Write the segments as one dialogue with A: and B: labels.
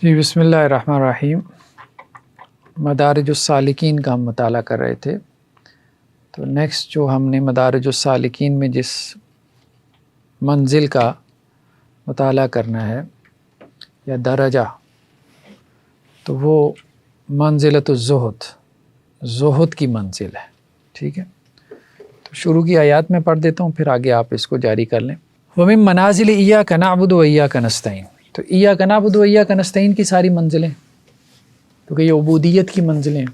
A: جی بسم اللہ الرحمن الرحیم۔ مدارج السالکین کا ہم مطالعہ کر رہے تھے، تو نیکسٹ جو ہم نے مدارج السالکین میں جس منزل کا مطالعہ کرنا ہے یا درجہ، تو وہ منزلۃ الزہد، زہد کی منزل ہے۔ ٹھیک ہے، تو شروع کی آیات میں پڑھ دیتا ہوں، پھر آگے آپ اس کو جاری کر لیں۔ وَمِن منازل ایاک نعبد و ایاک نستعین، تو ایاک نعبد و ایاک نستعین کی ساری منزلیں، کیونکہ یہ عبودیت کی منزلیں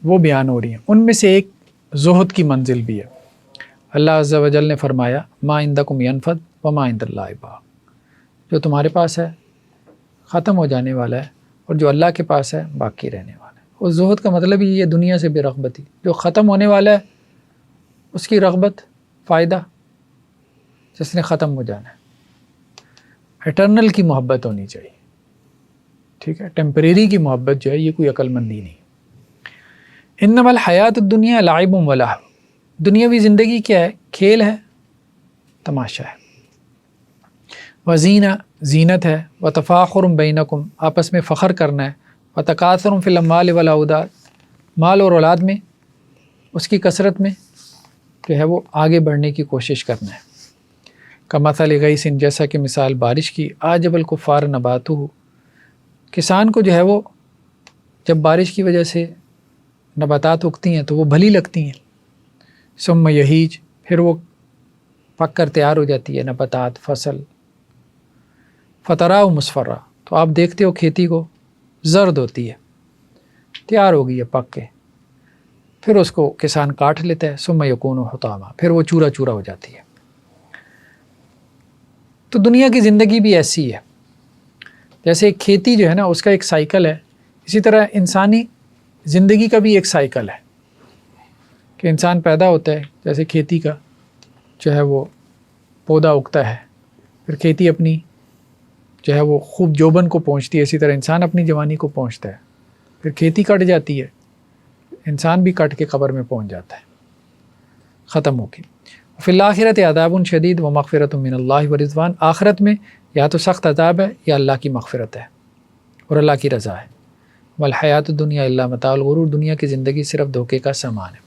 A: وہ بیان ہو رہی ہیں، ان میں سے ایک زہد کی منزل بھی ہے۔ اللہ عز و جل نے فرمایا ما عندکم ینفد وما عند اللہ باق، جو تمہارے پاس ہے ختم ہو جانے والا ہے، اور جو اللہ کے پاس ہے باقی رہنے والا ہے۔ اور زہد کا مطلب ہی یہ دنیا سے بے رغبتی، جو ختم ہونے والا ہے اس کی رغبت، فائدہ جس نے ختم ہو جانا ہے۔ ایٹرنل کی محبت ہونی چاہیے، ٹھیک ہے، ٹیمپریری کی محبت جو ہے یہ کوئی عقل مندی نہیں۔ انما الحیات الدنیا لعب و لہو، دنیاوی زندگی کیا ہے؟ کھیل ہے، تماشا ہے۔ وزینہ، زینت ہے۔ وتفاخر بینکم، آپس میں فخر کرنا ہے۔ وتکاثر فی الاموال والاولاد، مال اور اولاد میں اس کی کثرت میں جو ہے وہ آگے بڑھنے کی کوشش کرنا ہے۔ کمثل غیث، جیسا کہ مثال بارش کی، اعجب الکفار نباتہ، کسان کو جو ہے وہ جب بارش کی وجہ سے نباتات اگتی ہیں تو وہ بھلی لگتی ہیں۔ ثم یہیج، پھر وہ پک کر تیار ہو جاتی ہے نباتات، فصل۔ فتراہ مصفرہ، تو آپ دیکھتے ہو کھیتی کو زرد ہوتی ہے، تیار ہو گئی ہے پک کے، پھر اس کو کسان کاٹ لیتا ہے۔ ثم یکون حطاما، پھر وہ چورا چورا ہو جاتی ہے۔ تو دنیا کی زندگی بھی ایسی ہے، جیسے ایک کھیتی جو ہے نا اس کا ایک سائیکل ہے، اسی طرح انسانی زندگی کا بھی ایک سائیکل ہے کہ انسان پیدا ہوتا ہے، جیسے کھیتی کا جو ہے وہ پودا اگتا ہے، پھر کھیتی اپنی جو ہے وہ خوب جوبن کو پہنچتی ہے، اسی طرح انسان اپنی جوانی کو پہنچتا ہے، پھر کھیتی کٹ جاتی ہے، انسان بھی کٹ کے قبر میں پہنچ جاتا ہے، ختم ہو کے۔ فی الآخرۃ عذاب شدید و مغفرۃ من اللہ و رضوان، آخرت میں یا تو سخت عذاب ہے یا اللہ کی مغفرت ہے اور اللہ کی رضا ہے۔ والحیات الدنیا الا متاع الغرور، دنیا کی زندگی صرف دھوکے کا سامان ہے۔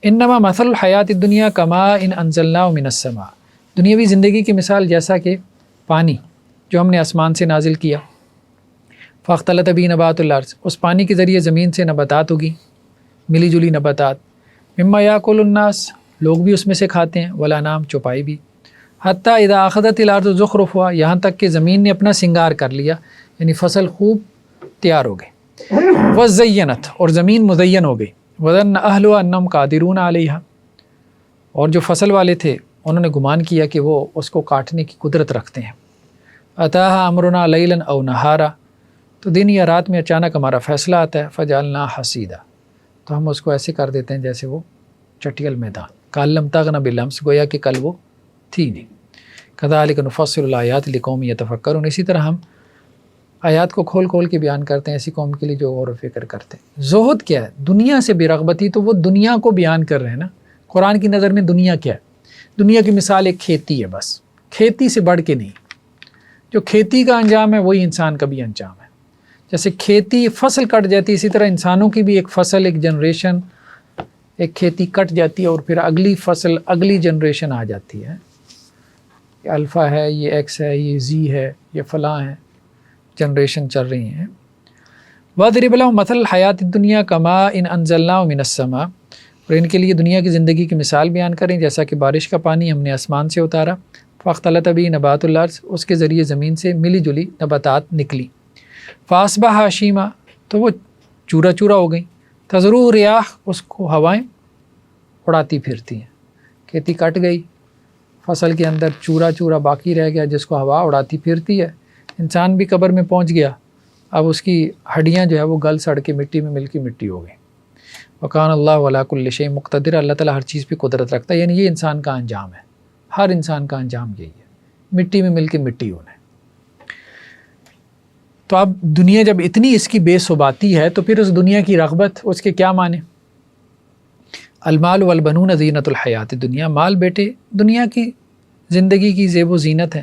A: انما مثل الحیات الدنیا کماء انزلناہ من السماء، دنیاوی زندگی کی مثال جیسا کہ پانی جو ہم نے آسمان سے نازل کیا۔ فاختلط به نبات الارض، اس پانی کے ذریعے زمین سے نباتات ہوگی، ملی جلی نباتات۔ مما یاکل الناس، لوگ بھی اس میں سے کھاتے ہیں، والانعام، چوپائی بھی۔ حتیٰ اذا اخذت الارض زخرفها، یہاں تک کہ زمین نے اپنا سنگار کر لیا، یعنی فصل خوب تیار ہو گئی۔ وزینت، اور زمین مزین ہو گئی۔ وظن اہلها انہم قادرون علیہا، اور جو فصل والے تھے انہوں نے گمان کیا کہ وہ اس کو کاٹنے کی قدرت رکھتے ہیں۔ اتاها امرنا لیلا او نہارا، تو دن یا رات میں اچانک ہمارا فیصلہ آتا ہے۔ فجعلنا حصیدا، تو ہم اس کو ایسے کر دیتے ہیں جیسے وہ چٹیل میدان۔ کأن لم تغن بالامس، گویا کہ کل وہ تھی نہیں۔ کذالک نفصل الآیات لقوم یتفکرون، اسی طرح ہم آیات کو کھول کھول کے بیان کرتے ہیں ایسی قوم کے لیے جو غور و فکر کرتے ہیں۔ زہد کیا ہے؟ دنیا سے بے رغبتی، تو وہ دنیا کو بیان کر رہے ہیں نا۔ قرآن کی نظر میں دنیا کیا ہے؟ دنیا کی مثال ایک کھیتی ہے، بس کھیتی سے بڑھ کے نہیں۔ جو کھیتی کا انجام ہے وہی انسان کا بھی انجام ہے۔ جیسے کھیتی فصل کٹ جاتی ہے، اسی طرح انسانوں کی بھی ایک فصل، ایک جنریشن، ایک کھیتی کٹ جاتی ہے، اور پھر اگلی فصل، اگلی جنریشن آ جاتی ہے۔ یہ الفا ہے، یہ ایکس ہے، یہ زی ہے، یہ فلاں ہے، جنریشن چل رہی ہیں۔ وَاضْرِبْ لَهُم مَثَلَ الْحَيَاةِ الدُّنْيَا كَمَاءٍ أَنزَلْنَاهُ مِنَ السَّمَاءِ، اور ان کے لیے دنیا کی زندگی کی مثال بیان کریں جیسا کہ بارش کا پانی ہم نے آسمان سے اتارا۔ فاختلط به نبات الارض، اس کے ذریعے زمین سے ملی جلی نباتات نکلی۔ فاصبح ہشیما، تو وہ چورا چورا ہو گئی۔ تذروہ الریاح، اس کو ہوائیں اڑاتی پھرتی ہیں۔ کھیتی کٹ گئی، فصل کے اندر چورا چورا باقی رہ گیا جس کو ہوا اڑاتی پھرتی ہے۔ انسان بھی قبر میں پہنچ گیا، اب اس کی ہڈیاں جو ہے وہ گل سڑ کے مٹی میں مل کی مٹی ہو گئی۔ وکان اللہ علی کل شیء مقتدر، اللہ تعالیٰ ہر چیز پہ قدرت رکھتا ہے، یعنی یہ انسان کا انجام ہے، ہر انسان کا انجام یہی ہے، مٹی میں مل کے مٹی ہونا ہے۔ تو اب دنیا جب اتنی اس کی بے ثباتی ہے تو پھر اس دنیا کی رغبت، اس کے کیا معنی؟ المال والبنون زینت الحیات الدنیا، مال بیٹے دنیا کی زندگی کی زیب و زینت ہے۔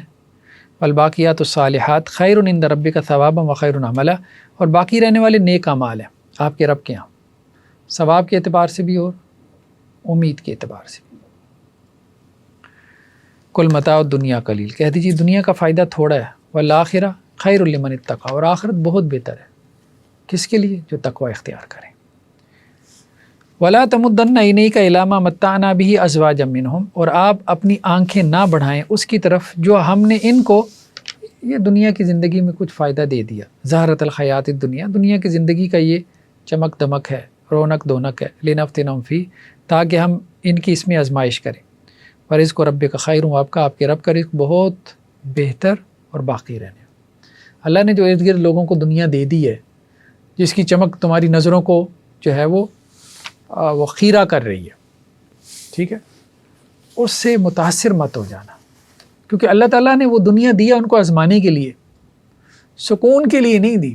A: والباقیات الصالحات خیر عند ربک ثوابا وخیر عملا، اور باقی رہنے والے نیک اعمال ہیں آپ کے رب کے یہاں، ثواب کے اعتبار سے بھی اور امید کے اعتبار سے بھی۔ کل متاع الدنیا قلیل، کہہ دیجیے دنیا کا فائدہ تھوڑا ہے، والآخرہ خیر لمن اتقى، اور آخرت بہت بہتر ہے کس کے لیے؟ جو تقوی اختیار کریں۔ ولا تمدن عینیک الی ما متعنا به ازواجا منہم، اور آپ اپنی آنکھیں نہ بڑھائیں اس کی طرف جو ہم نے ان کو یہ دنیا کی زندگی میں کچھ فائدہ دے دیا، زہرۃ الحیات الدنیا، دنیا کی زندگی کا یہ چمک دمک ہے، رونق دونق ہے، لنفتنہم فیہ، تاکہ ہم ان کی اس میں آزمائش کریں۔ ورزق ربک خیر، آپ کے رب کا رزق بہت بہتر اور باقی رہنے۔ اللہ نے جو ارد گرد لوگوں کو دنیا دے دی ہے، جس کی چمک تمہاری نظروں کو جو ہے وہ خیرہ کر رہی ہے، ٹھیک ہے، اس سے متاثر مت ہو جانا، کیونکہ اللہ تعالیٰ نے وہ دنیا دیا ان کو آزمانے کے لیے، سکون کے لیے نہیں دی۔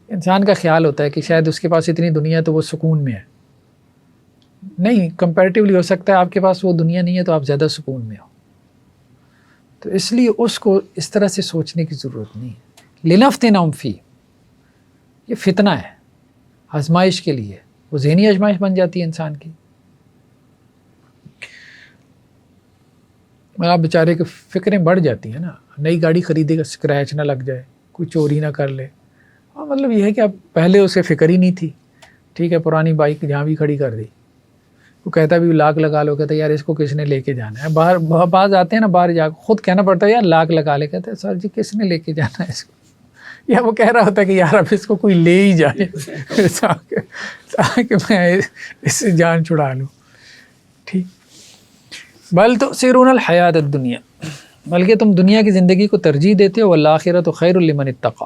A: انسان کا خیال ہوتا ہے کہ شاید اس کے پاس اتنی دنیا ہے تو وہ سکون میں ہے، نہیں، کمپیریٹیولی ہو سکتا ہے آپ کے پاس وہ دنیا نہیں ہے تو آپ زیادہ سکون میں ہو۔ تو اس لیے اس کو اس طرح سے سوچنے کی ضرورت نہیں ہے۔ لنفتنہم فیہ، یہ فتنہ ہے، آزمائش کے لیے، وہ ذہنی آزمائش بن جاتی ہے انسان کی۔ آپ بیچارے کی فکریں بڑھ جاتی ہیں نا، نئی گاڑی خریدے گا اسکریچ نہ لگ جائے، کوئی چوری نہ کر لے، اور مطلب یہ ہے کہ اب پہلے اسے فکر ہی نہیں تھی، ٹھیک ہے، پرانی بائک جہاں بھی کھڑی کر دی، وہ کہتا بھی لاک لگا لو، کہتا ہے یار اس کو کس نے لے کے جانا ہے، باہر بعض آتے ہیں نا، باہر جا خود کہنا پڑتا ہے یار لاک لگا لے، کہتے ہیں سر جی کس نے لے کے جانا ہے اس کو، یا وہ کہہ رہا ہوتا ہے کہ یار اب اس کو کوئی لے ہی جائے تاکہ میں اس سے جان چھڑا لوں، ٹھیک۔ بل تؤثرون الحیات الدنیا، بلکہ تم دنیا کی زندگی کو ترجیح دیتے ہو، والآخرۃ خیر لمن اتقى،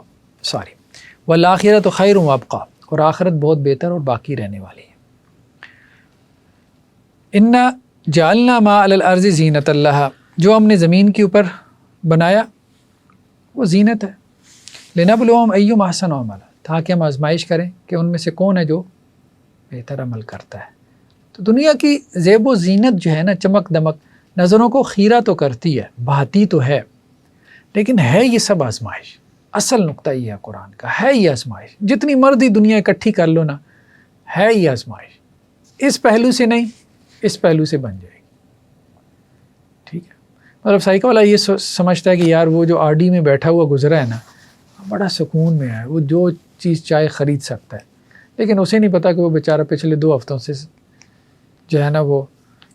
A: والآخرۃ خیر وابقى، اور آخرت بہت بہتر اور باقی رہنے والی ہے۔ انا جعلنا ما علی الارض زینۃ لها، جو ہم نے زمین کے اوپر بنایا وہ زینت ہے، لنبلوہم ایہم احسن عملا، تاکہ ہم آزمائش کریں کہ ان میں سے کون ہے جو بہتر عمل کرتا ہے۔ تو دنیا کی زیب و زینت جو ہے نا، چمک دمک، نظروں کو خیرہ تو کرتی ہے، بہاتی تو ہے، لیکن ہے یہ سب آزمائش۔ اصل نقطہ یہ ہے قرآن کا، ہے یہ آزمائش، جتنی مرضی دنیا اکٹھی کر لو نا، ہے یہ آزمائش، اس پہلو سے نہیں اس پہلو سے بن جائے گی، ٹھیک ہے۔ مطلب سائیکل والا یہ سمجھتا ہے کہ یار وہ جو آر ڈی میں بیٹھا ہوا گزرا ہے نا، بڑا سکون میں ہے، وہ جو چیز چاہے خرید سکتا ہے، لیکن اسے نہیں پتا کہ وہ بیچارہ پچھلے 2 ہفتوں سے جو ہے نا وہ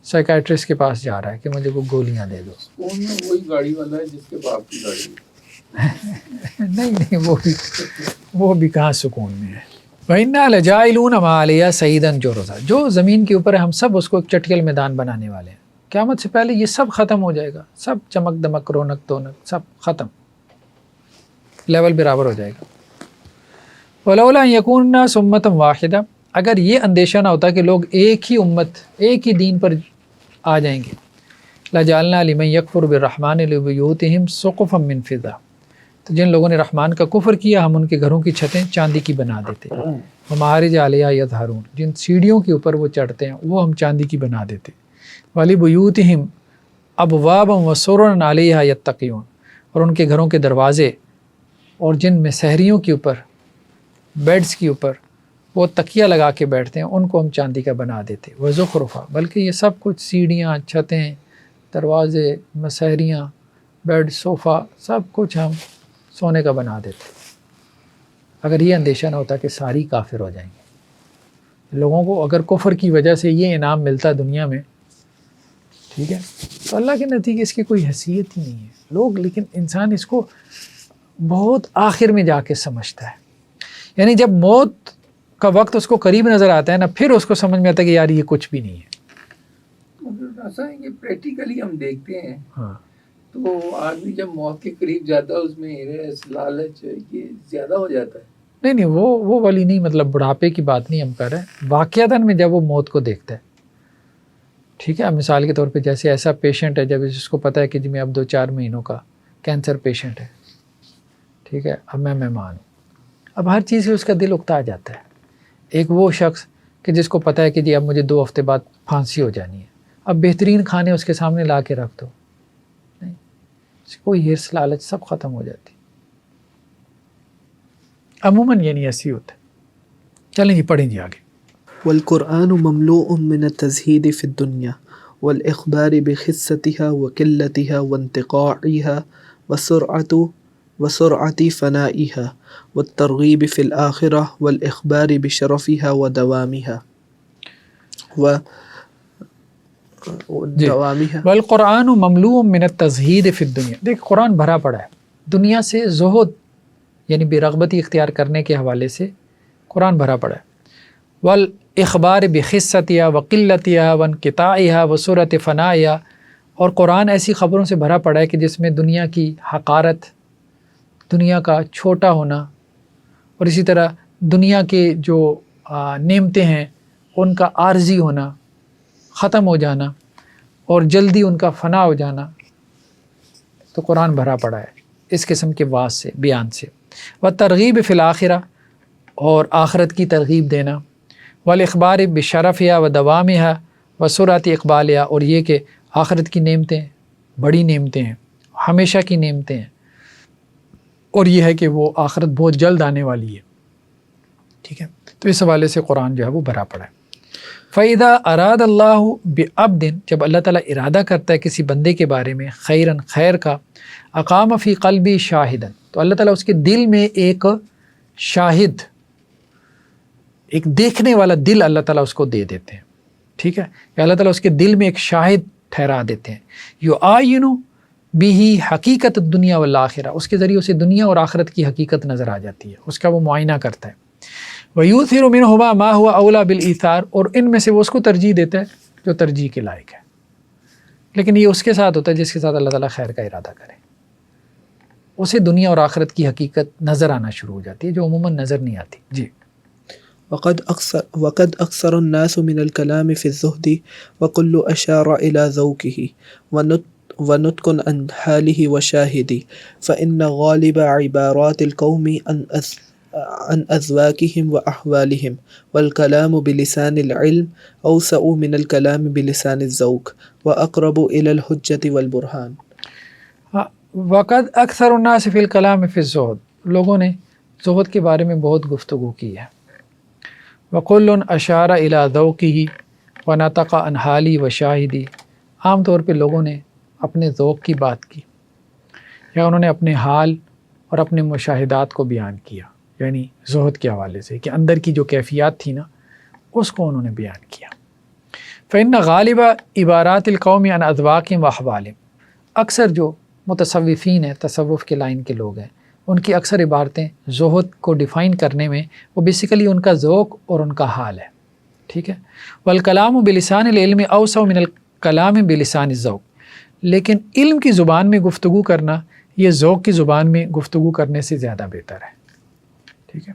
A: سائیکائٹرسٹ کے پاس جا رہا ہے کہ مجھے وہ گولیاں دے دو۔
B: سکون میں وہی گاڑی والا ہے جس کے باپ کی گاڑی ہے۔
A: نہیں وہ بھی کہاں سکون میں ہے۔ وَإِنَّا لَجَاعِلُونَ مَا عَلَيْهَا سَعِيدًا جُرُزًا، جو زمین کے اوپر ہے ہم سب اس کو ایک چٹکل میدان بنانے والے ہیں، قیامت سے پہلے یہ سب ختم ہو جائے گا، سب چمک دمک رونق دونق سب ختم، لیول برابر ہو جائے گا۔ وَلَوْلَا أَن يَكُونَ النَّاسُ أُمَّةً وَاحِدَةً، اگر یہ اندیشہ نہ ہوتا کہ لوگ ایک ہی امت ایک ہی دین پر آ جائیں گے، لَجَعَلْنَا لِمَن يَكْفُرُ بِالرَّحْمَنِ لِبُيُوتِهِمْ سُقُفًا مِّن فِضَّةٍ، تو جن لوگوں نے رحمان کا کفر کیا ہم ان کے گھروں کی چھتیں چاندی کی بنا دیتے، وَمَعَارِجَ عَلَيْهَا يَظْهَرُونَ، جن سیڑھیوں کے اوپر وہ چڑھتے ہیں وہ ہم چاندی کی بنا دیتے، وَلِبُيُوتِهِمْ أَبْوَابًا وَسُرُرًا عَلَيْهَا يَتَّقِيُونَ، اور ان کے گھروں کے دروازے اور جن میں سہریوں کے اوپر بیڈز کے اوپر وہ تکیہ لگا کے بیٹھتے ہیں ان کو ہم چاندی کا بنا دیتے، وَزُخْرُفًا، بلکہ یہ سب کچھ سیڑھیاں، چھتیں، دروازے، مسہریاں، بیڈ، صوفہ، سب کچھ ہم سونے کا بنا دیتے۔ اگر یہ اندیشہ نہ ہوتا کہ ساری کافر ہو جائیں گے، لوگوں کو اگر کفر کی وجہ سے یہ انعام ملتا دنیا میں، ٹھیک ہے، تو اللہ کے نتیجے اس کی کوئی حیثیت ہی نہیں ہے لوگ، لیکن انسان اس کو بہت آخر میں جا کے سمجھتا ہے، یعنی جب موت کا وقت اس کو قریب نظر آتا ہے نا، پھر اس کو سمجھ میں آتا ہے کہ یار یہ کچھ بھی نہیں ہے۔
B: مطلب ایسا ہے کہ پریکٹیکلی ہم دیکھتے ہیں،
A: ہاں،
B: تو آدمی جب موت کے قریب جاتا ہے اس میں ہرس لالچ یہ زیادہ ہو جاتا ہے۔
A: نہیں وہ والی نہیں، مطلب بڑھاپے کی بات نہیں ہم کر رہے ہیں، واقعتاً میں جب وہ موت کو دیکھتا ہے، ٹھیک ہے، مثال کے طور پہ جیسے ایسا پیشنٹ ہے جب اس کو پتہ ہے کہ جی میں اب 2-4 مہینوں کا کینسر پیشنٹ ہے، ٹھیک ہے، اب میں مہمان ہوں، اب ہر چیز سے اس کا دل اکتا جاتا ہے۔ ایک وہ شخص کہ جس کو پتہ ہے کہ جی اب مجھے 2 ہفتے بعد پھانسی ہو جانی ہے، اب بہترین کھانے اس کے سامنے لا کے رکھ دو، نہیں، کوئی ہرس لالچ سب ختم ہو جاتی. عموماً یعنی ایسی ہوتا ہے. چلیں جی پڑھیں جی آگے.
C: والقرآن مملوء من التزهيد في الدنيا والإخبار بخستها وقلتها وانتقاعها وسرعة فنائها والترغيب في الآخرة والإخبار بشرفها ودوامها
A: والقرآن مملوء من التزہید فی الدنیا. دیکھ قرآن بھرا پڑا ہے دنیا سے زہد یعنی بے رغبتی اختیار کرنے کے حوالے سے قرآن بھرا پڑا ہے. والاخبار بخستها وقلتها وانقطاعها وسرعة فنائها، اور قرآن ایسی خبروں سے بھرا پڑا ہے کہ جس میں دنیا کی حقارت، دنیا کا چھوٹا ہونا، اور اسی طرح دنیا کے جو نعمتیں ہیں ان کا عارضی ہونا، ختم ہو جانا، اور جلدی ان کا فنا ہو جانا. تو قرآن بھرا پڑا ہے اس قسم کے واعظ سے، بیان سے. والترغیب فی الآخرہ، اور آخرت کی ترغیب دینا. والاخبار بشرفها ودوامها وسرعت اقبالها، اور یہ کہ آخرت کی نعمتیں بڑی نعمتیں ہیں، ہمیشہ کی نعمتیں ہیں، اور یہ ہے کہ وہ آخرت بہت جلد آنے والی ہے. ٹھیک ہے، تو اس حوالے سے قرآن جو ہے وہ بھرا پڑا ہے. فَإِذَا أَرَادَ اللَّهُ بِعَبْدٍ، جب اللہ تعالیٰ ارادہ کرتا ہے کسی بندے کے بارے میں خیراً، خیر کا، اقام فی قلبی شاہداً، تو اللہ تعالیٰ اس کے دل میں ایک شاہد، ایک دیکھنے والا دل اللہ تعالیٰ اس کو دے دیتے ہیں. ٹھیک ہے، یا اللہ تعالیٰ اس کے دل میں ایک شاہد ٹھہرا دیتے ہیں. یعاین بہ حقیقت الدنیا والآخرہ، اس کے ذریعے اسے دنیا اور آخرت کی حقیقت نظر آ جاتی ہے، اس کا وہ معائنہ کرتا ہے. وَيُؤْثِرُ مِنْهُمَا مَا هُوَ أَوْلَى بِالْإِيثَارِ، اور ان میں سے وہ اس کو ترجیح دیتا ہے جو ترجیح کے لائق ہے. لیکن یہ اس کے ساتھ ہوتا ہے جس کے ساتھ اللہ تعالیٰ خیر کا ارادہ کرے، اسے دنیا اور آخرت کی حقیقت نظر آنا شروع ہو جاتی ہے جو عموماً نظر نہیں آتی. جی.
C: وقد أكثر الناس من الكلام في الزهد وكل أشار إلى ذوقه ونطق عن حاله وشاهده، فإن غالب عبارات القوم عن أذواقهم وأحوالهم، والكلام بلسان العلم أوسع من الكلام بلسان الذوق وأقرب إلى الحجة والبرهان.
A: وقد اکثر الناس فی الکلام فی الزہد، لوگوں نے زہد کے بارے میں بہت گفتگو کی ہے. وَكُلٌّ أَشَارَ إِلَى ذَوْقِهِ وَنَطَقَ عَنْ حَالِهِ وَشَاهِدِهِ، عام طور پہ لوگوں نے اپنے ذوق کی بات کی، یا انہوں نے اپنے حال اور اپنے مشاہدات کو بیان کیا، یعنی زہد کے حوالے سے کہ اندر کی جو کیفیات تھی نا اس کو انہوں نے بیان کیا. فَإِنَّ غَالِبَ عِبَارَاتِ الْقَوْمِ عَنْ أَذْوَاقِهِمْ وَأَحْوَالِهِمْ، اکثر جو متصوفین ہیں، تصوف کے لائن کے لوگ ہیں، ان کی اکثر عبارتیں زہد کو ڈیفائن کرنے میں وہ بیسیکلی ان کا ذوق اور ان کا حال ہے. ٹھیک ہے. والکلام بلسان العلم اوسع من الکلام بلسان الذوق، لیکن علم کی زبان میں گفتگو کرنا یہ ذوق کی زبان میں گفتگو کرنے سے زیادہ بہتر ہے. ٹھیک ہے.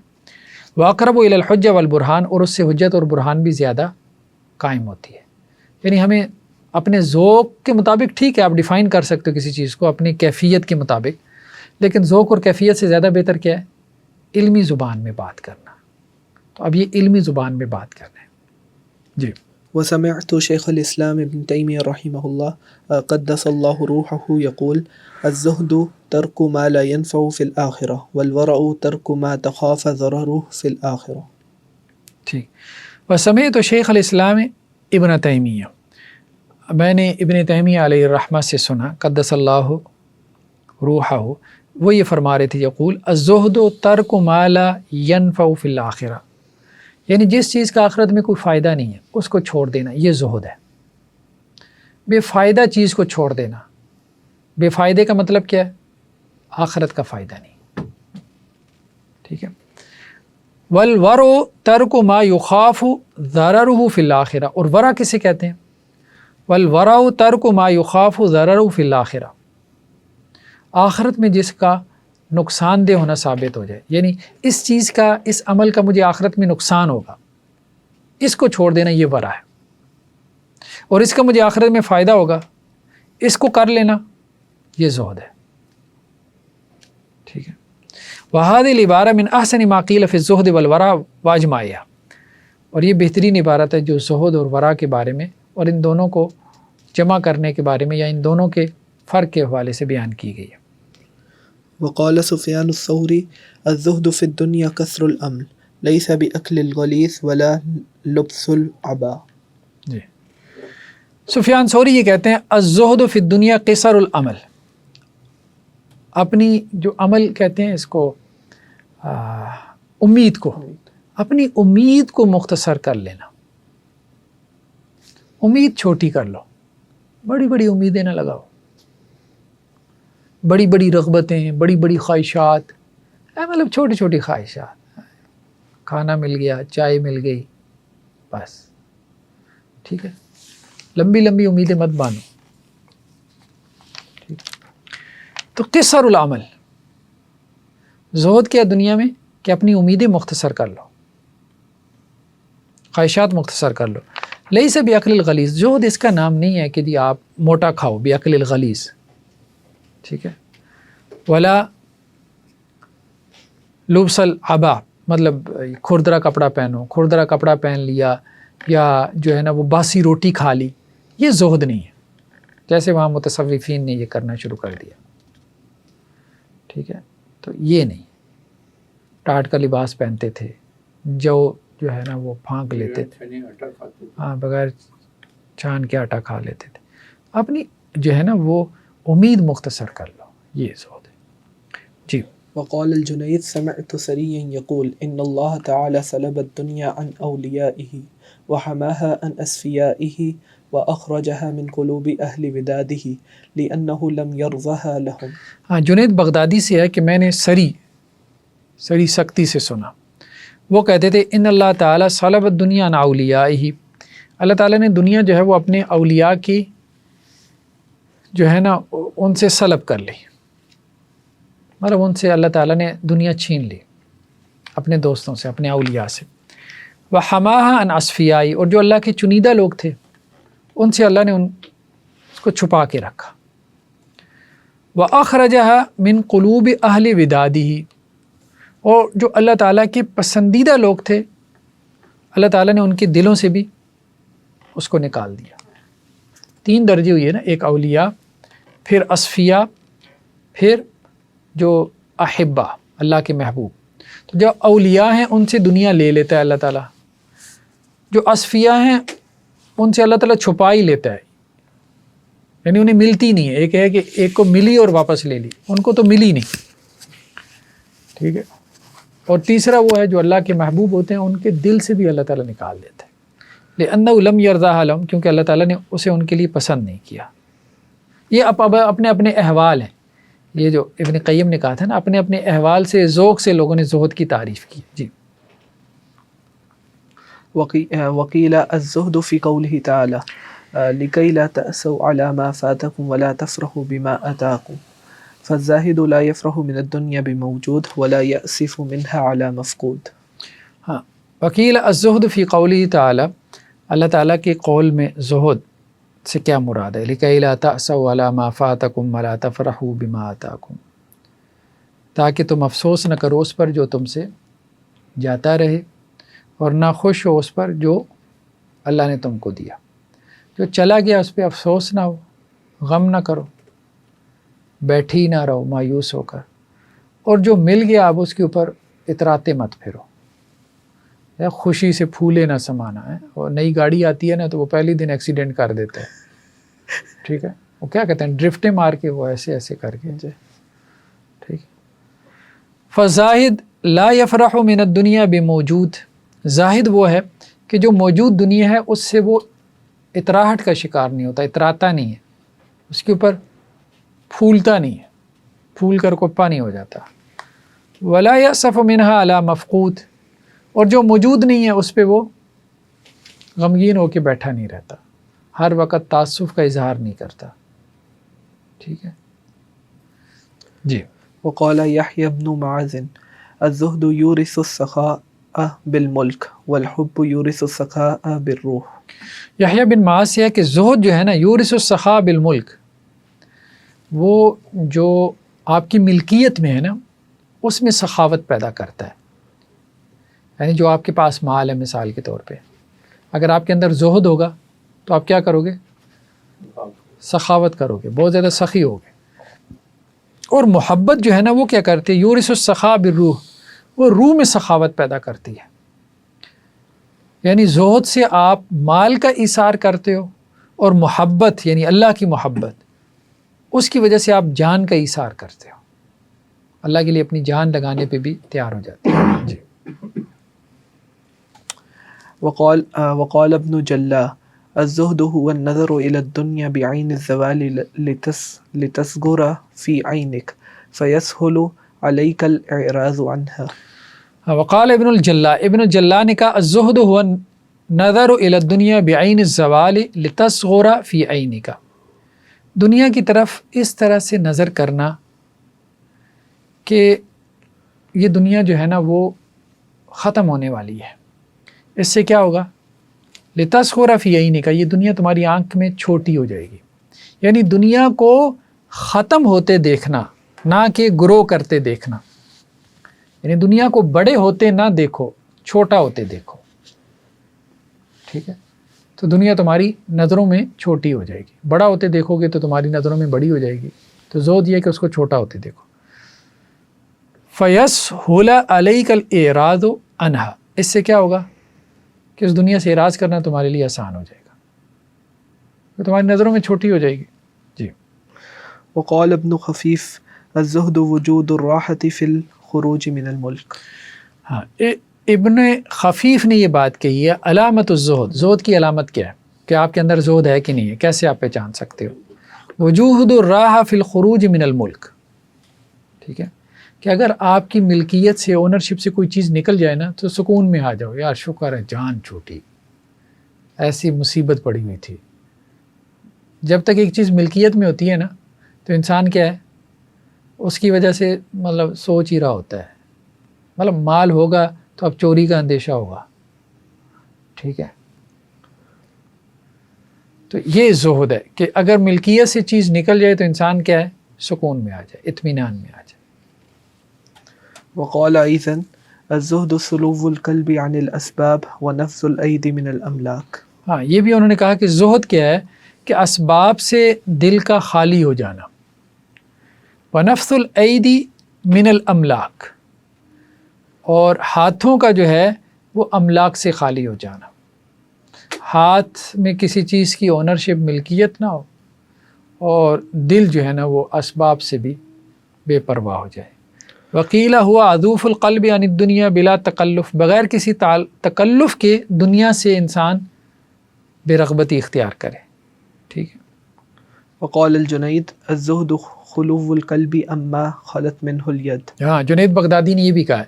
A: واقرب الی الحجہ والبرہان، اور اس سے حجت اور برہان بھی زیادہ قائم ہوتی ہے. یعنی ہمیں اپنے ذوق کے مطابق، ٹھیک ہے آپ ڈیفائن کر سکتے ہو کسی چیز کو اپنی کیفیت کے مطابق، لیکن ذوق اور کیفیت سے زیادہ بہتر کیا ہے؟ علمی زبان میں بات کرنا. تو اب یہ علمی زبان میں بات کرنا ہے. جی.
C: وسمعت شيخ الإسلام ابن تيمية رحمه الله قدس الله روحه يقول: الزهد ترك ما لا ينفع في الآخرة، والورع ترك ما تخاف ضرره في الآخرة.
A: ٹھیک. وسمعت شیخ الاسلام ابن تیمیہ، میں نے ابن تیمیہ علیہ الرحمہ سے سنا، قدس اللہ روحہ، وہ یہ فرما رہے تھے، یقول الزہد ترک ما لا ینفع فی الآخرہ، یعنی جس چیز کا آخرت میں کوئی فائدہ نہیں ہے اس کو چھوڑ دینا، یہ زہد ہے. بے فائدہ چیز کو چھوڑ دینا. بے فائدے کا مطلب کیا ہے؟ آخرت کا فائدہ نہیں. ٹھیک ہے. والورع ترک ما یخاف ضررہ فی الآخرہ، اور ورع کسے کہتے ہیں؟ والورع ترک ما یخاف ضررہ فی الآخرہ، آخرت میں جس کا نقصان دہ ہونا ثابت ہو جائے، یعنی اس چیز کا، اس عمل کا مجھے آخرت میں نقصان ہوگا، اس کو چھوڑ دینا یہ ورع ہے. اور اس کا مجھے آخرت میں فائدہ ہوگا، اس کو کر لینا یہ زہد ہے. ٹھیک ہے. وَهَذِهِ الْعِبَارَةُ مِنْ أَحْسَنِ مَا قِيلَ فِي الزُّهْدِ وَالْوَرَعِ وَأَجْمَعِهَا، اور یہ بہترین عبارت ہے جو زہد اور ورع کے بارے میں اور ان دونوں کو جمع کرنے کے بارے میں یا ان دونوں کے فرق کے حوالے سے بیان کی گئی ہے۔
C: وقال سفیان الثوری الزہد فی الدنیا کثر العمل لیس بأکل الغلیظ ولا لبس العبا۔
A: جی، سفیان ثوری یہ کہتے ہیں الزہد فی الدنیا قصر العمل، اپنی جو عمل کہتے ہیں اس کو امید کو، اپنی امید کو مختصر کر لینا، امید چھوٹی کر لو، بڑی بڑی امیدیں نہ لگاؤ، بڑی بڑی رغبتیں، بڑی بڑی خواہشات، مطلب چھوٹی چھوٹی خواہشات، کھانا مل گیا، چائے مل گئی، بس ٹھیک ہے، لمبی لمبی امیدیں مت باندھو، ٹھیک۔ تو قصر العمل، زہد کیا دنیا میں کہ اپنی امیدیں مختصر کر لو، خواہشات مختصر کر لو۔ لیس بأکل الغلیظ، زہد اس کا نام نہیں ہے کہ جی آپ موٹا کھاؤ، بأکل الغلیظ، ٹھیک ہے، ولا لبس العبا، مطلب کھردرا کپڑا پہنو، کھردرا کپڑا پہن لیا یا جو ہے نا وہ باسی روٹی کھا لی، یہ زہد نہیں ہے، جیسے وہاں متصوفین نے یہ کرنا شروع کر دیا، ٹھیک ہے۔ تو یہ نہیں، ٹاٹ کا لباس پہنتے تھے، جو ہے نا وہ پھانک لیتے تھے،
B: آٹا کھاتے تھے۔
A: ہاں بغیر چھان کے آٹا کھا لیتے تھے، اپنی جو ہے نا وہ امید مختصر کر لو، یہ زہد ہے۔ جی،
C: وقال الجنید سمعت سريا يقول ان الله تعالى سلب الدنيا عن اوليائه وحماها عن اصفيائه واخرجها من قلوب اهل وداده لانه لم يرضها لهم۔
A: ہاں جنید بغدادی سے ہے کہ میں نے سری سکتی سے سنا، وہ کہتے تھے ان اللہ تعالیٰ سلب الدنیا عن اولیائہ، اللہ تعالیٰ نے دنیا جو ہے وہ اپنے اولیاء کی جو ہے نا ان سے سلب کر لی، مطلب ان سے اللہ تعالیٰ نے دنیا چھین لی، اپنے دوستوں سے، اپنے اولیاء سے۔ وحماها عن اصفیائی، اور جو اللہ کے چنیدہ لوگ تھے ان سے اللہ نے اس کو چھپا کے رکھا۔ وَأَخْرَجَهَا مِنْ قُلُوبِ أَهْلِ وِدَادِهِ، اور جو اللہ تعالیٰ کے پسندیدہ لوگ تھے اللہ تعالیٰ نے ان کے دلوں سے بھی اس کو نکال دیا۔ 3 درجے ہوئے نا، ایک اولیاء، پھر اصفیاء، پھر جو احبہ، اللہ کے محبوب۔ تو جو اولیاء ہیں ان سے دنیا لے لیتا ہے اللہ تعالیٰ، جو اصفیاء ہیں ان سے اللہ تعالیٰ چھپا ہی لیتا ہے، یعنی انہیں ملتی نہیں ہے، ایک ہے کہ ایک کو ملی اور واپس لے لی، ان کو تو ملی نہیں، ٹھیک ہے۔ اور تیسرا وہ ہے جو اللہ کے محبوب ہوتے ہیں ان کے دل سے بھی اللہ تعالیٰ نکال دیتا ہے، لأنہ لم یرضاها لهم، کیونکہ اللہ تعالیٰ نے اسے ان کے لیے پسند نہیں کیا۔ یہ اب اپنے اپنے احوال ہیں، یہ جو ابن قیم نے کہا تھا نا، اپنے اپنے احوال سے ذوق سے لوگوں نے زہد کی تعریف کی۔ جی،
C: وقیل الزہد فی قوله تعالی لکی لا تأسوا علی ما فاتکم ولا تفرحوا بما اتاکم فالزاہد لا یفرح من الدنیا بموجود ولا یأسف منها علی مفقود۔
A: ہاں، وکیل الزہد فی قوله تعالی، اللہ تعالیٰ کے قول میں زہد سے کیا مراد ہے؟ لکی لا تأسوا علی ما فاتکم ولا تفرحوا بما آتاکم، تاکہ تم افسوس نہ کرو اس پر جو تم سے جاتا رہے، اور نہ خوش ہو اس پر جو اللہ نے تم کو دیا۔ جو چلا گیا اس پہ افسوس نہ ہو، غم نہ کرو، بیٹھی نہ رہو مایوس ہو کر، اور جو مل گیا اب اس کے اوپر اتراتے مت پھرو، یا خوشی سے پھولے نہ سمانا ہے۔ اور نئی گاڑی آتی ہے نا تو وہ پہلی دن ایکسیڈنٹ کر دیتا ہے، ٹھیک ہے، وہ کیا کہتے ہیں ڈرفٹیں مار کے، وہ ایسے ایسے کر کے، ٹھیک۔ فزاہد لا یفرح من الدنیا بموجود، زاہد وہ ہے کہ جو موجود دنیا ہے اس سے وہ اتراہٹ کا شکار نہیں ہوتا، اتراتا نہیں ہے، اس کے اوپر پھولتا نہیں ہے، پھول کر کپا نہیں ہو جاتا۔ ولا یأسف منها علی مفقود، اور جو موجود نہیں ہے اس پہ وہ غمگین ہو کے بیٹھا نہیں رہتا، ہر وقت تعصف کا اظہار نہیں کرتا، ٹھیک ہے۔ جی،
C: وقال یحیی بن معاذ الزہد یورث السخاء بالملک والحب یورث السخاء بالروح۔
A: یحییٰ بن معاذ سے ہے کہ زہد جو ہے نا یورث السخاء بالملک، وہ جو آپ کی ملکیت میں ہے نا اس میں سخاوت پیدا کرتا ہے، یعنی جو آپ کے پاس مال ہے، مثال کے طور پہ اگر آپ کے اندر زہد ہوگا تو آپ کیا کرو گے؟ سخاوت کرو گے، بہت زیادہ سخی ہوگے. اور محبت جو ہے نا وہ کیا کرتی ہے؟ یورث السخاء بالروح، وہ روح میں سخاوت پیدا کرتی ہے. یعنی زہد سے آپ مال کا ایثار کرتے ہو، اور محبت یعنی اللہ کی محبت، اس کی وجہ سے آپ جان کا ایثار کرتے ہو، اللہ کے لیے اپنی جان لگانے پہ بھی تیار ہو جاتے ہیں. جی.
C: وقال ابن جلا الزهد هو النظر إلى الدنيا بعين الزوال لتصغر في عينك فيسهل عليك الإعراض عنها.
A: وقال ابن الجلا، ابن الجلا نے کہا الزہد هو النظر إلى الدنيا بعين الزوال لتصغر في عينك، دنیا کی طرف اس طرح سے نظر کرنا کہ یہ دنیا جو ہے نا وہ ختم ہونے والی ہے. اس سے کیا ہوگا؟ لتصغر فی عینک، یہ دنیا تمہاری آنکھ میں چھوٹی ہو جائے گی. یعنی دنیا کو ختم ہوتے دیکھنا، نہ کہ گرو کرتے دیکھنا. یعنی دنیا کو بڑے ہوتے نہ دیکھو، چھوٹا ہوتے دیکھو. ٹھیک ہے، تو دنیا تمہاری نظروں میں چھوٹی ہو جائے گی. بڑا ہوتے دیکھو گے تو تمہاری نظروں میں بڑی ہو جائے گی. تو زود یہ کہ اس کو چھوٹا ہوتے دیکھو. فَيَسْهُلَ عَلَيْكَ الْإِعْرَاضُ عَنْهَا، اس سے کیا ہوگا کہ اس دنیا سے اعراض کرنا تمہارے لیے آسان ہو جائے گا، تو تمہاری نظروں میں چھوٹی ہو جائے گی. جی.
C: وقال ابن خفیف الزہد وجود الراحة في الخروج من الملک.
A: ہاں، ابن خفیف نے یہ بات کہی ہے. علامت الزہد، زہد کی علامت کیا ہے کہ آپ کے اندر زہد ہے کہ نہیں ہے، کیسے آپ پہچان سکتے ہو؟ وجود الراحة في الخروج من الملک. ٹھیک ہے، کہ اگر آپ کی ملکیت سے، اونرشپ سے کوئی چیز نکل جائے نا تو سکون میں آ جاؤ، یار شکر ہے جان چھوٹی، ایسی مصیبت پڑی ہوئی تھی. جب تک ایک چیز ملکیت میں ہوتی ہے نا تو انسان کیا ہے، اس کی وجہ سے مطلب سوچ ہی رہا ہوتا ہے. مطلب مال ہوگا تو اب چوری کا اندیشہ ہوگا. ٹھیک ہے، تو یہ زہد ہے کہ اگر ملکیت سے چیز نکل جائے تو انسان کیا ہے، سکون میں آ جائے، اطمینان میں آ جائے.
C: وقال ايضا الزهد سلو القلب عن الاسباب ونفس الايدي من الاملاک.
A: ہاں، یہ بھی انہوں نے کہا کہ زہد کیا ہے کہ اسباب سے دل کا خالی ہو جانا. ونفس الایدی من الاملاک، اور ہاتھوں کا جو ہے وہ املاک سے خالی ہو جانا. ہاتھ میں کسی چیز کی اونرشپ، ملکیت نہ ہو، اور دل جو ہے نا وہ اسباب سے بھی بے پرواہ ہو جائے. وقیلہ ہوا عذوف القلب عن الدنیا بلا تکلف، بغیر کسی تکلف کے دنیا سے انسان بے رغبتی اختیار کرے. ٹھیک ہے.
C: وقال الجنید الزہد خلو القلب اما خلت منہ الید.
A: ہاں، جنید بغدادی نے یہ بھی کہا ہے،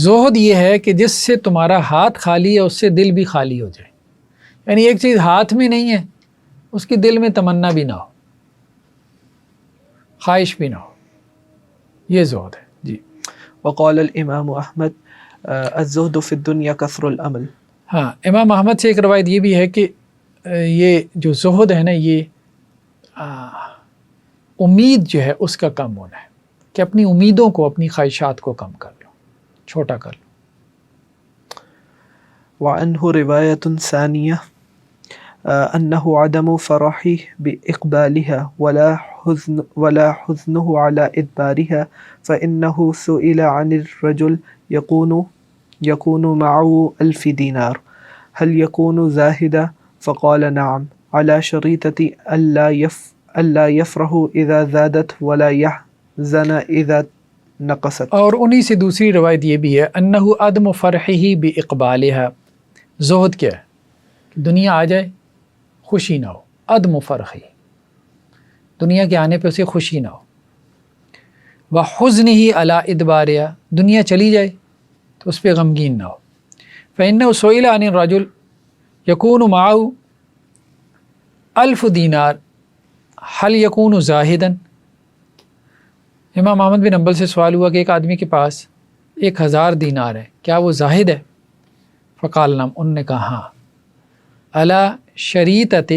A: زہد یہ ہے کہ جس سے تمہارا ہاتھ خالی ہے اس سے دل بھی خالی ہو جائے. یعنی ایک چیز ہاتھ میں نہیں ہے، اس کی دل میں تمنا بھی نہ ہو، خواہش بھی نہ ہو. یہ زہد ہے. جی.
C: وقال الامام احمد الزہد فی الدنیا کثر العمل.
A: ہاں، امام احمد سے ایک روایت یہ بھی ہے کہ یہ جو زہد ہے نا، یہ امید جو ہے اس کا کم ہونا ہے، کہ اپنی امیدوں کو، اپنی خواہشات کو کم کر لو، چھوٹا کر لو.
C: وعنہ روایت ثانیہ انہ عدم فرحی باقبالها ولا حزنه على ادبارها فانہ سئل عن الرجل يكون معه 1000 دینار هل يكون زاہدا فقال نعم على شریطة الا يفرح اذا زادت ولا يحزن اذا نقصت. اور
A: انہی سے دوسری روایت یہ بھی ہے انہ عدم فرحہ باقبالها. زہد کیا ہے؟ دنیا آ جائے خوشی نہ ہو، عدم فرحی، دنیا کے آنے پہ اسے خوشی نہ ہو. وحزنہ علی ادبارہا، دنیا چلی جائے تو اس پہ غمگین نہ ہو. فإنہ سئل عن الرجل یکون معه 1000 دینار هل یکون زاہدا. امام احمد بن حنبل سے سوال ہوا کہ ایک آدمی کے پاس 1000 دینار ہے، کیا وہ زاہد ہے؟ فقال نعم، انہوں نے کہا ہاں. علی شریطۃ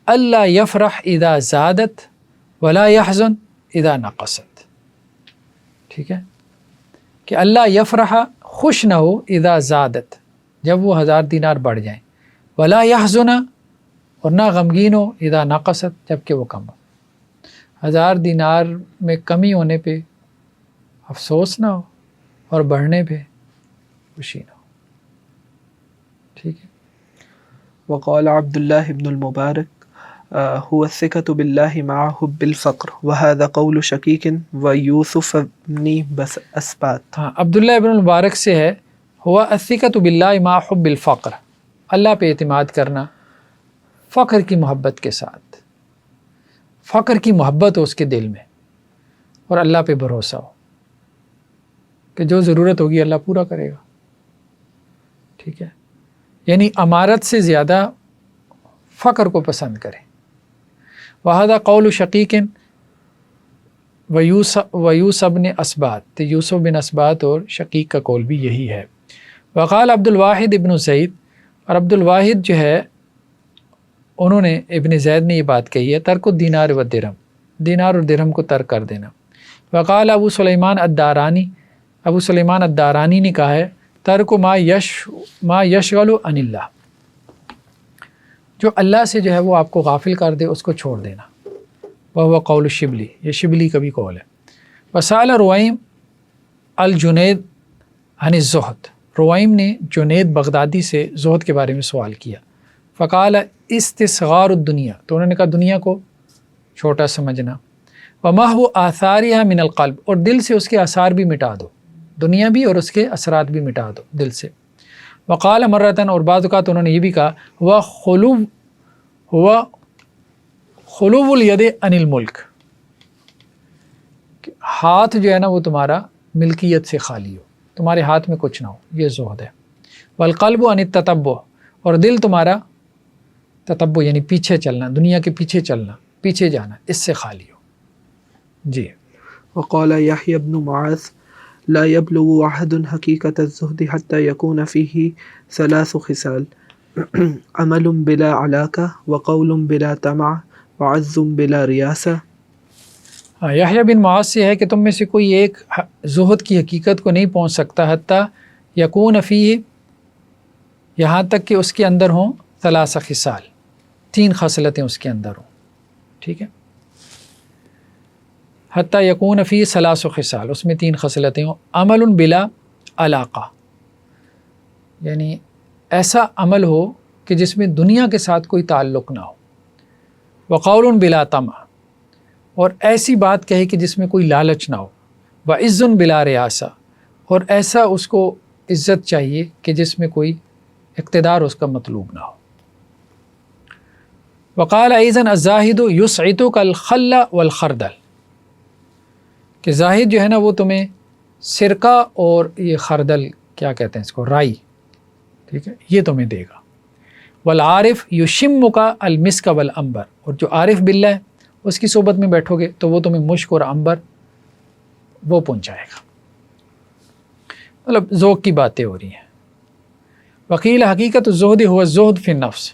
A: الا یفرح اذا زادت ولا یحزن اذا نقصت. ٹھیک ہے، کہ اللہ یفرح، خوش نہ ہو، اذا زادت، جب وہ 1000 دینار بڑھ جائیں، ولا یحزن، اور نہ غمگین ہو اذا نقصت جب کہ وہ کم ہو۔ 1000 دینار میں کمی ہونے پہ افسوس نہ ہو اور بڑھنے پہ خوشی نہ ہو، ٹھیک ہے۔
C: وقال عبد الله بن المبارك هو الثقة بالله مع حب الفقر وهذا قول شقيق ويوسف بن أسبات۔
A: ہاں، عبداللہ ابن المبارک سے ہے ہوا الثقة باللہ مع حب الفقر، اللہ پہ اعتماد کرنا فقر کی محبت کے ساتھ، فقر کی محبت ہو اس کے دل میں اور اللہ پہ بھروسہ ہو کہ جو ضرورت ہوگی اللہ پورا کرے گا، ٹھیک ہے۔ یعنی امارت سے زیادہ فقر کو پسند کرے۔ وہذا قول شقیق ویوسف بن اسبات، تو یوسف بن اسبات اور شقیق کا قول بھی یہی ہے۔ وقال عبد الواحد ابن زید، اور عبد الواحد جو ہے انہوں نے ابن زید نے یہ بات کہی ہے، ترک الدینار و درہم، دینار اور درہم کو ترک کر دینا۔ وقال ابو سلیمان الدارانی، ابو سلیمان الدارانی نے کہا ہے ترک ما یشغل عن اللہ، جو اللہ سے جو ہے وہ آپ کو غافل کر دے اس کو چھوڑ دینا۔ وہ قول شبلی، یہ شبلی کا بھی قول ہے۔ وسال روائم الجنید عن الزہد، روائم نے جنید بغدادی سے زہد کے بارے میں سوال کیا۔ فقال استصغار الدنیا، تو انہوں نے کہا دنیا کو چھوٹا سمجھنا۔ ومحو آثارها من القلب، اور دل سے اس کے آثار بھی مٹا دو، دنیا بھی اور اس کے اثرات بھی مٹا دو دل سے۔ وقال مرتن، اور بعض اوقات انہوں نے یہ بھی کہا ہوا خلو الید عن الملک، ہاتھ جو ہے نا وہ تمہارا ملکیت سے خالی ہو، تمہارے ہاتھ میں کچھ نہ ہو، یہ زہد ہے۔ والقلب عن التتبع، اور دل تمہارا تتبع یعنی پیچھے چلنا، دنیا کے پیچھے چلنا، پیچھے جانا، اس سے خالی ہو۔ جی۔
C: وقال يحيى بن معاذ لا يبلغ أحد حقيقة الزهد حتى يكون فيه 3 خصال: عمل بلا علاقة، وقول بلا طمع، وعز بلا ریاسہ۔
A: ہاں، یحییٰ بن معاذ سے ہے کہ تم میں سے کوئی ایک زہد کی حقیقت کو نہیں پہنچ سکتا حتیٰ یکون فیہ، یہاں تک کہ اس کے اندر ہوں 3 خصال، 3 خصلتیں اس کے اندر ہوں، ٹھیک ہے۔ حتیٰ یکون فیہ 3 خصال، اس میں 3 خصلتیں ہوں۔ عمل بلا علاقہ، یعنی ایسا عمل ہو کہ جس میں دنیا کے ساتھ کوئی تعلق نہ ہو۔ وقول بلا طمع، اور ایسی بات کہے کہ جس میں کوئی لالچ نہ ہو۔ وعز بلا ریاسہ، اور ایسا اس کو عزت چاہیے کہ جس میں کوئی اقتدار اس کا مطلوب نہ ہو۔ وقال ایضا الزاہد یسعتک الخل والخردل، کہ زاہد جو ہے نا وہ تمہیں سرکہ اور یہ خردل کیا کہتے ہیں اس کو، رائی، ٹھیک ہے، یہ تمہیں دے گا۔ والعارف یشمک المسک والعنبر، اور جو عارف باللہ ہے اس کی صحبت میں بیٹھو گے تو وہ تمہیں مشک اور عنبر وہ پہنچائے گا، مطلب ذوق کی باتیں ہو رہی ہیں۔ وقیل حقیقت الزہد هو الزہد فی النفس،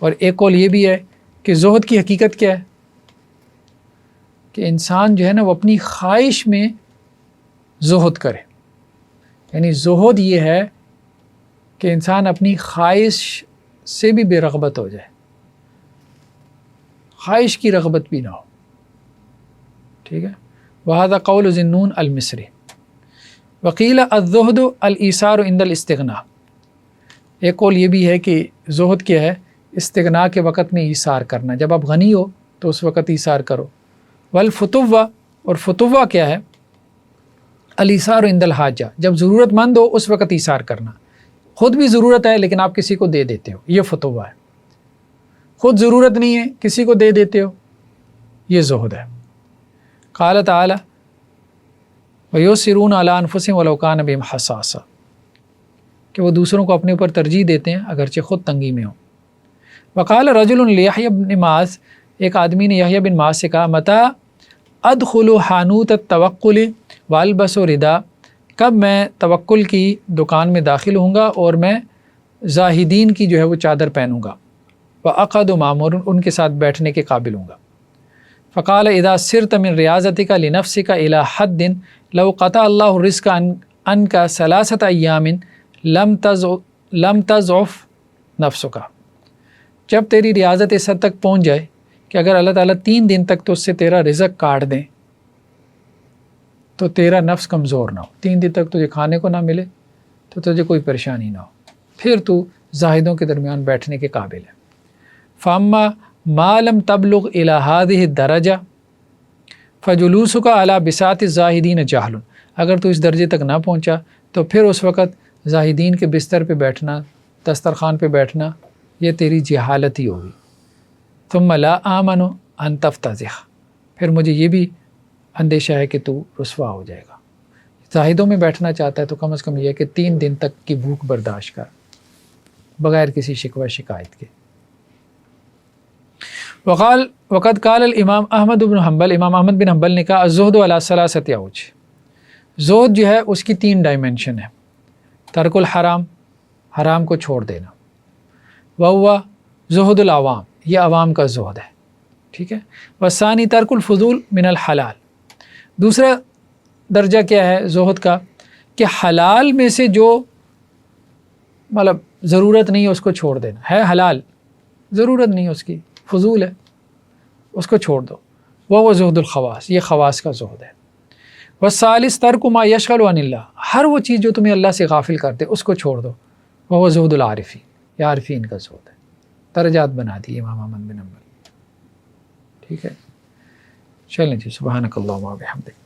A: اور ایک قول یہ بھی ہے کہ زہد کی حقیقت کیا ہے، کہ انسان جو ہے نا وہ اپنی خواہش میں زہد کرے، یعنی زہد یہ ہے کہ انسان اپنی خواہش سے بھی بے رغبت ہو جائے، خواہش کی رغبت بھی نہ ہو، ٹھیک ہے۔ وہذا قول ذنون المصری۔ وقیل الزہد الایثار عند الاستغناء، ایک قول یہ بھی ہے کہ زہد کیا ہے، استغنا کے وقت میں ایثار کرنا، جب آپ غنی ہو تو اس وقت ایثار کرو۔ والفتوہ، اور فتوہ کیا ہے، الایثار عند الحاجہ، جب ضرورت مند ہو اس وقت ایثار کرنا، خود بھی ضرورت ہے لیکن آپ کسی کو دے دیتے ہو، یہ فتوہ ہے۔ خود ضرورت نہیں ہے کسی کو دے دیتے ہو، یہ زہد ہے۔ قال تعالی وَيُؤْثِرُونَ عَلَىٰ أَنفُسِهِمْ وَلَوْ كَانَ بِهِمْ خَصَاصَةٌ، کہ وہ دوسروں کو اپنے اوپر ترجیح دیتے ہیں اگرچہ خود تنگی میں ہوں۔ وقال رجل لیحییٰ بن معاذ، ایک آدمی نے یحییٰ بن معاذ سے کہا متى ادخل حانوت التوکل والبس ردا، کب میں توکل کی دکان میں داخل ہوں گا اور میں زاہدین کی جو ہے وہ چادر پہنوں گا، وعقد معمور، ان کے ساتھ بیٹھنے کے قابل ہوں گا۔ فقال اذا سرت من ریاضتک لنفسک الی حد لو قطع اللہ الرزق عنک 3 ایام لم تضعف نفسک، جب تیری ریاضت اس حد تک پہنچ جائے کہ اگر اللہ تعالیٰ 3 دن تک تو اس سے تیرا رزق کاٹ دیں تو تیرا نفس کمزور نہ ہو، 3 دن تک تجھے کھانے کو نہ ملے تو تجھے کوئی پریشانی نہ ہو، پھر تو زاہدوں کے درمیان بیٹھنے کے قابل ہے۔ فاما ما لم تبلغ الى هذه الدرجہ فجلوسک علی بساط الزاہدین جہل، اگر تو اس درجے تک نہ پہنچا تو پھر اس وقت زاہدین کے بستر پہ بیٹھنا، دسترخوان پہ بیٹھنا، یہ تیری جہالت ہی ہوگی۔ ثم لا آمن ان تفتضح، پھر مجھے یہ بھی اندیشہ ہے کہ تو رسوا ہو جائے گا۔ زاہدوں میں بیٹھنا چاہتا ہے تو کم از کم یہ کہ 3 دن تک کی بھوک برداشت کر بغیر کسی شکوہ شکایت کے۔ وقد قال الامام احمد بن حنبل، امام احمد بن حنبل نے کہا الزہد علی 3 اوج، زہد جو ہے اس کی 3 ڈائمینشن ہے۔ ترک الحرام، حرام کو چھوڑ دینا، وہو زہد العوام، یہ عوام کا زہد ہے، ٹھیک ہے۔ والثانی ترک الفضول من الحلال، دوسرا درجہ کیا ہے زہد کا کہ حلال میں سے جو مطلب ضرورت نہیں ہے اس کو چھوڑ دینا، ہے حلال ضرورت نہیں ہے اس کی، فضول ہے، اس کو چھوڑ دو، وہ زہد الخواص، یہ خواص کا زہد ہے۔ والثالث ترک ما یشغل عن اللہ، ہر وہ چیز جو تمہیں اللہ سے غافل کر دے اس کو چھوڑ دو، وہ زہد العارفی، یہ عارفین کا زہد ہے۔ درجات بنا دی امام احمد بن حنبل، ٹھیک ہے۔ چلیں جی، سبحانک اللہم و بحمدک۔